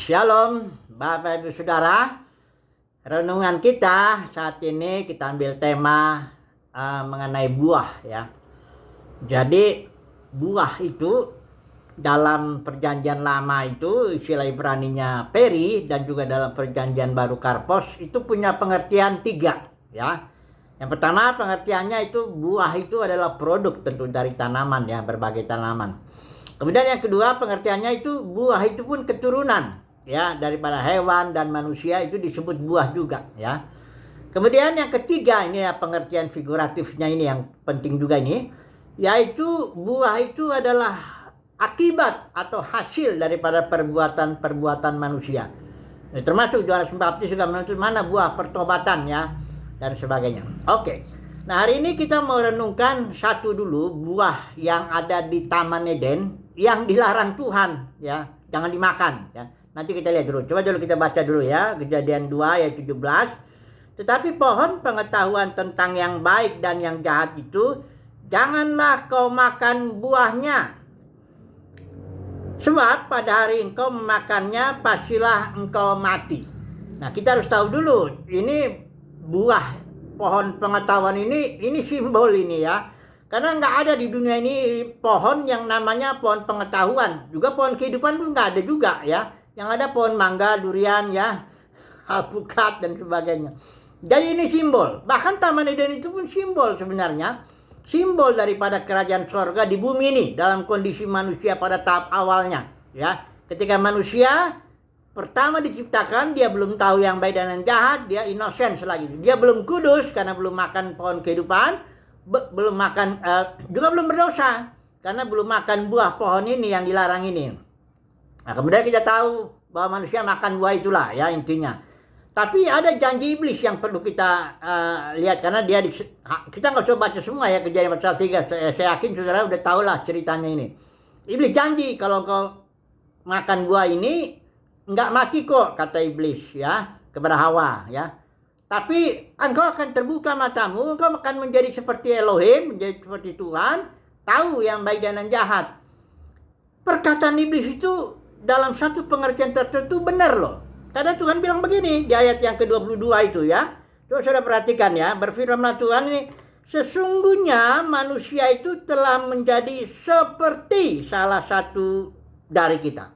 Shalom, Bapak Ibu Saudara. Renungan kita saat ini kita ambil tema mengenai buah ya. Jadi buah itu dalam perjanjian lama itu istilah Ibraninya peri dan juga dalam perjanjian baru karpos itu punya pengertian 3 ya. Yang pertama pengertiannya itu buah itu adalah produk tentu dari tanaman ya, berbagai tanaman. Kemudian yang kedua pengertiannya itu buah itu pun keturunan ya daripada hewan dan manusia, itu disebut buah juga ya. Kemudian yang ketiga ini ya pengertian figuratifnya ini yang penting juga ini, yaitu buah itu adalah akibat atau hasil daripada perbuatan manusia. Termasuk Yohanes Pembaptis juga menuntut mana buah pertobatan ya dan sebagainya. Oke. Nah hari ini kita mau renungkan satu dulu buah yang ada di Taman Eden yang dilarang Tuhan ya, jangan dimakan ya. Nanti kita lihat dulu. Coba dulu kita baca dulu ya, Kejadian 2 ayat 17. Tetapi pohon pengetahuan tentang yang baik dan yang jahat itu janganlah kau makan buahnya. Sebab pada hari engkau memakannya pastilah engkau mati. Nah, kita harus tahu dulu ini buah pohon pengetahuan ini simbol ini ya. Karena nggak ada di dunia ini pohon yang namanya pohon pengetahuan. Juga pohon kehidupan pun nggak ada juga ya. Yang ada pohon mangga, durian ya, alpukat dan sebagainya. Jadi ini simbol. Bahkan Taman Eden itu pun simbol sebenarnya. Simbol daripada kerajaan sorga di bumi ini dalam kondisi manusia pada tahap awalnya ya. Ketika manusia pertama diciptakan, dia belum tahu yang baik dan yang jahat, dia innocent lagi. Dia belum kudus karena belum makan pohon kehidupan, belum makan juga belum berdosa karena belum makan buah pohon ini yang dilarang ini. Nah, kemudian kita tahu bahwa manusia makan buah itulah ya intinya. Tapi ada janji iblis yang perlu kita lihat karena kita nggak usah baca semua ya Kejadian pasal 3. Saya yakin saudara udah tahu lah ceritanya ini. Iblis janji kalau kau makan buah ini nggak mati kok, kata iblis ya kepada Hawa ya. Tapi engkau akan terbuka matamu, engkau akan menjadi seperti Elohim, menjadi seperti Tuhan, tahu yang baik dan yang jahat. Perkataan iblis itu dalam satu pengertian tertentu benar loh. Karena Tuhan bilang begini di ayat yang ke-22 itu ya. Coba saudara perhatikan ya, berfirman Tuhan ini, sesungguhnya manusia itu telah menjadi seperti salah satu dari kita.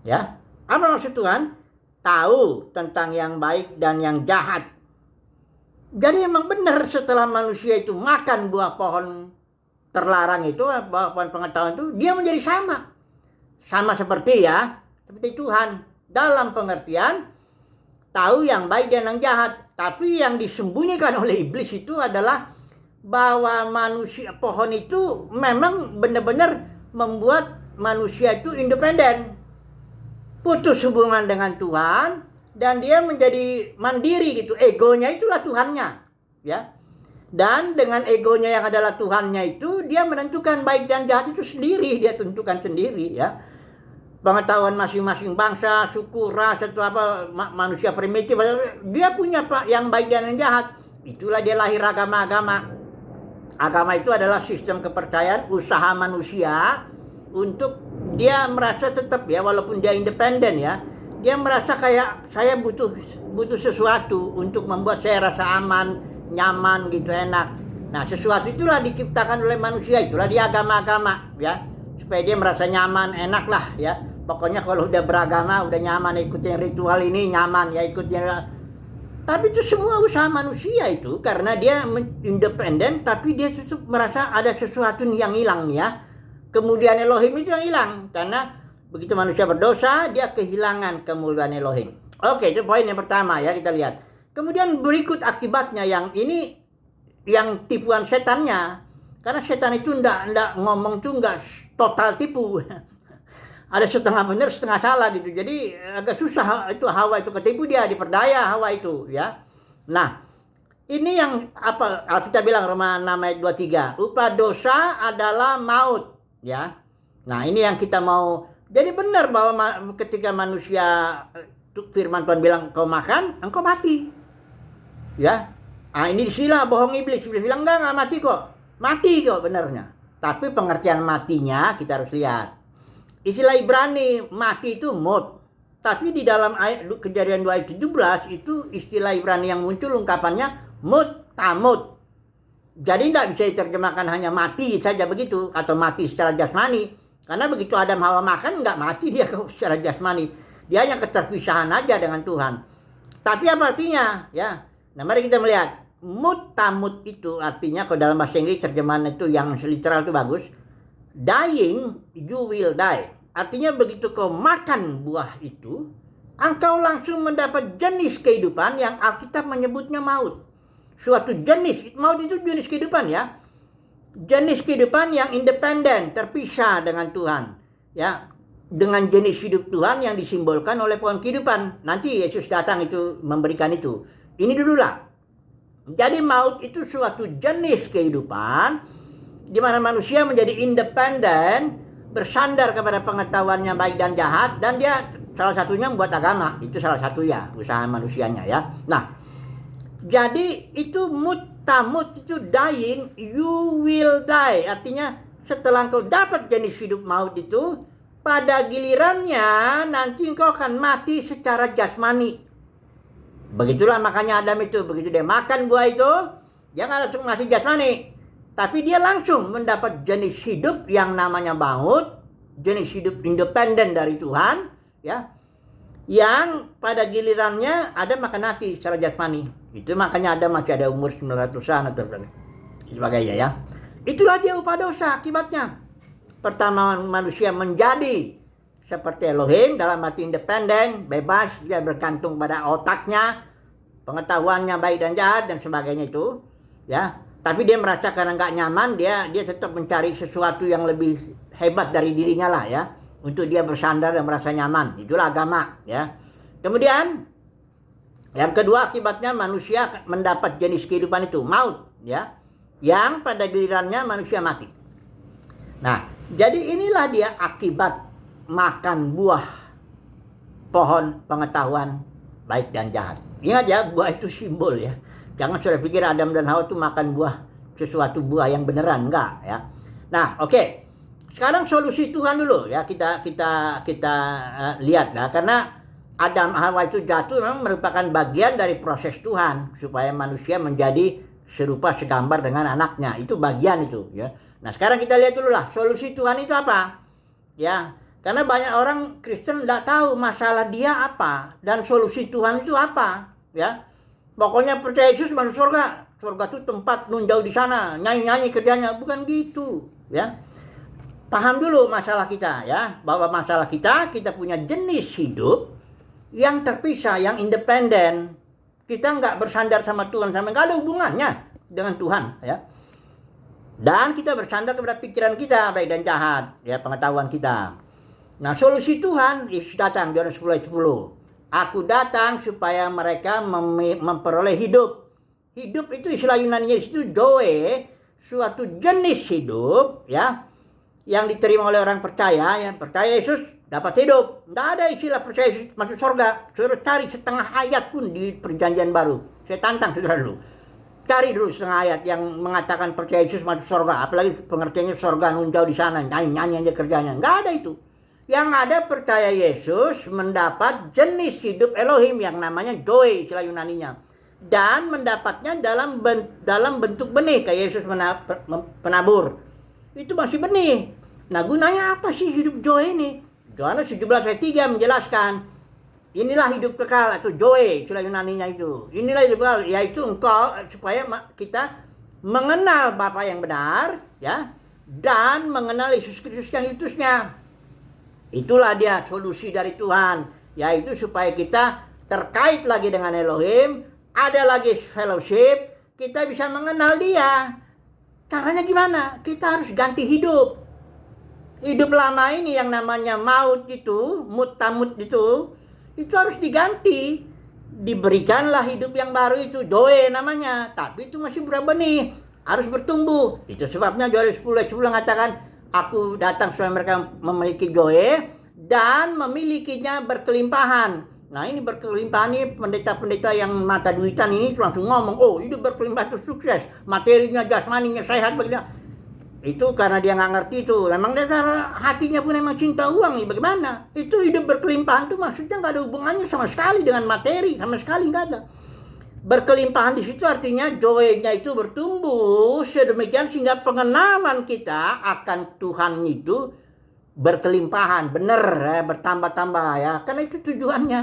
Ya. Apa maksud Tuhan? Tahu tentang yang baik dan yang jahat. Jadi memang benar setelah manusia itu makan buah pohon terlarang itu, buah pohon pengetahuan itu, dia menjadi sama. Sama seperti ya, seperti Tuhan. Dalam pengertian, tahu yang baik dan yang jahat. Tapi yang disembunyikan oleh iblis itu adalah bahwa manusia, pohon itu memang benar-benar membuat manusia itu independen. Putus hubungan dengan Tuhan dan dia menjadi mandiri gitu. Egonya itulah Tuhannya ya. Dan dengan egonya yang adalah Tuhannya itu, dia menentukan baik dan jahat itu sendiri, dia tentukan sendiri ya. Pengetahuan masing-masing bangsa, suku, ras atau apa manusia primitif, dia punya yang baik dan yang jahat. Itulah dia lahir agama-agama. Agama itu adalah sistem kepercayaan usaha manusia untuk dia merasa tetap ya, walaupun dia independen ya, dia merasa kayak saya butuh sesuatu untuk membuat saya rasa aman, nyaman gitu, enak. Nah sesuatu itulah diciptakan oleh manusia, itulah dia agama-agama ya, supaya dia merasa nyaman, enak lah ya. Pokoknya kalau udah beragama udah nyaman, ikutin ritual ini nyaman ya, ikutin. Tapi itu semua usaha manusia itu, karena dia independen tapi dia merasa ada sesuatu yang hilang ya. Kemudian Elohim itu yang hilang karena begitu manusia berdosa dia kehilangan kemuliaan Elohim. Oke, itu poin yang pertama ya, kita lihat. Kemudian berikut akibatnya yang ini yang tipuan setannya. Karena setan itu enggak ngomong tuh enggak total tipu. Ada setengah benar, setengah salah gitu. Jadi agak susah itu Hawa itu ketipu, dia diperdaya Hawa itu ya. Nah, ini yang apa kita bilang Roma 6 ayat 23. Upah dosa adalah maut. Ya, nah ini yang kita mau. Jadi benar bahwa ketika manusia, firman Tuhan bilang kau makan, engkau mati. Ya, nah ini disilah bohong iblis. Iblis bilang enggak mati kok. Mati kok benarnya. Tapi pengertian matinya kita harus lihat. Istilah Ibrani mati itu mot. Tapi di dalam ayat Kejadian 2 ayat 17 itu istilah Ibrani yang muncul ungkapannya mut tamut. Jadi tidak bisa diterjemahkan hanya mati saja begitu atau mati secara jasmani. Karena begitu Adam Hawa makan nggak mati dia secara jasmani. Dia hanya keterpisahan aja dengan Tuhan. Tapi apa artinya? Ya. Nah, mari kita melihat. Mut tamut itu artinya kalau dalam bahasa Inggris terjemahan itu yang literal itu bagus. Dying, you will die. Artinya begitu kau makan buah itu, engkau langsung mendapat jenis kehidupan yang Alkitab menyebutnya maut. Suatu jenis, maut itu jenis kehidupan ya. Jenis kehidupan yang independen, terpisah dengan Tuhan. Ya, dengan jenis hidup Tuhan yang disimbolkan oleh pohon kehidupan. Nanti Yesus datang itu memberikan itu. Ini dululah. Jadi maut itu suatu jenis kehidupan di mana manusia menjadi independen, bersandar kepada pengetahuannya baik dan jahat, dan dia salah satunya membuat agama. Itu salah satu ya, usaha manusianya ya. Nah, jadi itu mutamut itu dying, you will die. Artinya setelah engkau dapat jenis hidup maut itu, pada gilirannya nanti engkau akan mati secara jasmani. Begitulah makanya Adam itu, begitu dia makan buah itu, dia nggak langsung mati jasmani. Tapi dia langsung mendapat jenis hidup yang namanya maut, jenis hidup independen dari Tuhan, ya, yang pada gilirannya ada makan mati secara jasmani. Itu makanya ada masih ada umur 900-an atau sebagainya ya. Itulah dia upah dosa akibatnya. Pertama manusia menjadi seperti Elohim dalam arti independen, bebas, dia bergantung pada otaknya, pengetahuannya baik dan jahat dan sebagainya itu, ya. Tapi dia merasa karena nggak nyaman, dia tetap mencari sesuatu yang lebih hebat dari dirinya lah ya, untuk dia bersandar dan merasa nyaman. Itulah agama ya. Kemudian yang kedua akibatnya manusia mendapat jenis kehidupan itu maut ya, yang pada gilirannya manusia mati. Nah, jadi inilah dia akibat makan buah pohon pengetahuan baik dan jahat. Ingat ya, buah itu simbol ya. Jangan sudah pikir Adam dan Hawa itu makan buah, sesuatu buah yang beneran, enggak ya. Nah, oke. Sekarang solusi Tuhan dulu ya, kita lihat lah, karena Adam Hawa itu jatuh memang merupakan bagian dari proses Tuhan supaya manusia menjadi serupa segambar dengan anaknya. Itu bagian itu ya. Nah, sekarang kita lihat dulu lah solusi Tuhan itu apa? Ya, karena banyak orang Kristen tidak tahu masalah dia apa dan solusi Tuhan itu apa, ya. Pokoknya percaya Yesus masuk surga. Surga itu tempat nun jauh di sana, nyanyi-nyanyi kerjanya, bukan gitu, ya. Paham dulu masalah kita ya, bahwa masalah kita punya jenis hidup yang terpisah, yang independen. Kita nggak bersandar sama Tuhan, sama nggak ada hubungannya dengan Tuhan, ya. Dan kita bersandar kepada pikiran kita baik dan jahat, ya, pengetahuan kita. Nah, solusi Tuhan Yesus datang, Yohanes 10 ayat 10. Aku datang supaya mereka memperoleh hidup. Hidup itu istilah Yunani itu zoe, suatu jenis hidup ya, yang diterima oleh orang percaya. Yang percaya Yesus dapat hidup. Tidak ada istilah percaya Yesus masuk surga. Suruh cari setengah ayat pun di perjanjian baru. Saya tantang saudara dulu. Cari dulu setengah ayat yang mengatakan percaya Yesus masuk surga. Apalagi pengertiannya surga nun jauh di sana, nyanyi aja kerjanya. Nggak ada itu. Yang ada percaya Yesus mendapat jenis hidup Elohim yang namanya zoe, istilah Yunaninya. Dan mendapatnya dalam bentuk benih, kayak Yesus penabur. Itu masih benih. Nah, gunanya apa sih hidup zoe ini? Yohanes 17 ayat 3 menjelaskan, inilah hidup kekal atau zoe, istilah Yunaninya itu. Inilah hidup kekal, yaitu engkau, supaya kita mengenal Bapa yang benar, ya, dan mengenal Yesus Kristus yang diutusnya. Itulah dia solusi dari Tuhan, yaitu supaya kita terkait lagi dengan Elohim, ada lagi fellowship, kita bisa mengenal dia. Caranya gimana? Kita harus ganti hidup. Hidup lama ini yang namanya maut itu, mutamut itu harus diganti. Diberikanlah hidup yang baru itu, zoe namanya. Tapi itu masih benih, harus bertumbuh. Itu sebabnya Yohanes 10 mengatakan, aku datang supaya mereka memiliki zoe dan memilikinya berkelimpahan. Nah, ini berkelimpahan ini pendeta-pendeta yang mata duitan ini langsung ngomong, oh hidup berkelimpahan itu sukses, materinya, jasmaninya sehat, begini. Itu karena dia nggak ngerti itu. Memang dia karena hatinya pun memang cinta uang nih. Bagaimana? Itu hidup berkelimpahan tuh maksudnya nggak ada hubungannya sama sekali dengan materi, sama sekali nggak ada. Berkelimpahan di situ artinya joy-nya itu bertumbuh sedemikian sehingga pengenalan kita akan Tuhan itu berkelimpahan, benar ya, bertambah-tambah ya. Karena itu tujuannya.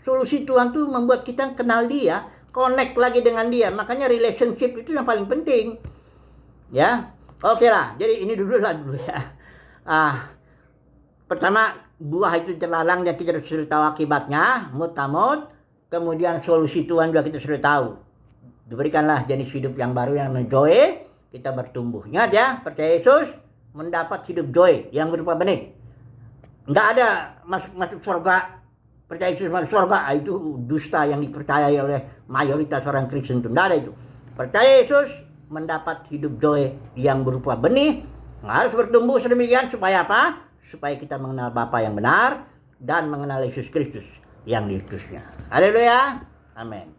Solusi Tuhan tuh membuat kita kenal Dia, connect lagi dengan Dia. Makanya relationship itu yang paling penting. Ya. Oke lah, jadi ini dulu ya. Pertama, buah itu terlalang dan kita sudah tahu akibatnya, mutamut. Kemudian solusi Tuhan juga kita sudah tahu. Diberikanlah jenis hidup yang baru yang joy, kita bertumbuh. Ingat ya, percaya Yesus, mendapat hidup joy yang berupa benih. Nggak ada masuk surga, percaya Yesus masuk surga, itu dusta yang dipercayai oleh mayoritas orang Kristen itu. Nggak ada itu. Percaya Yesus, mendapat hidup joy yang berupa benih, harus bertumbuh sedemikian supaya apa? Supaya kita mengenal Bapa yang benar dan mengenal Yesus Kristus yang diutusnya. Haleluya. Amin.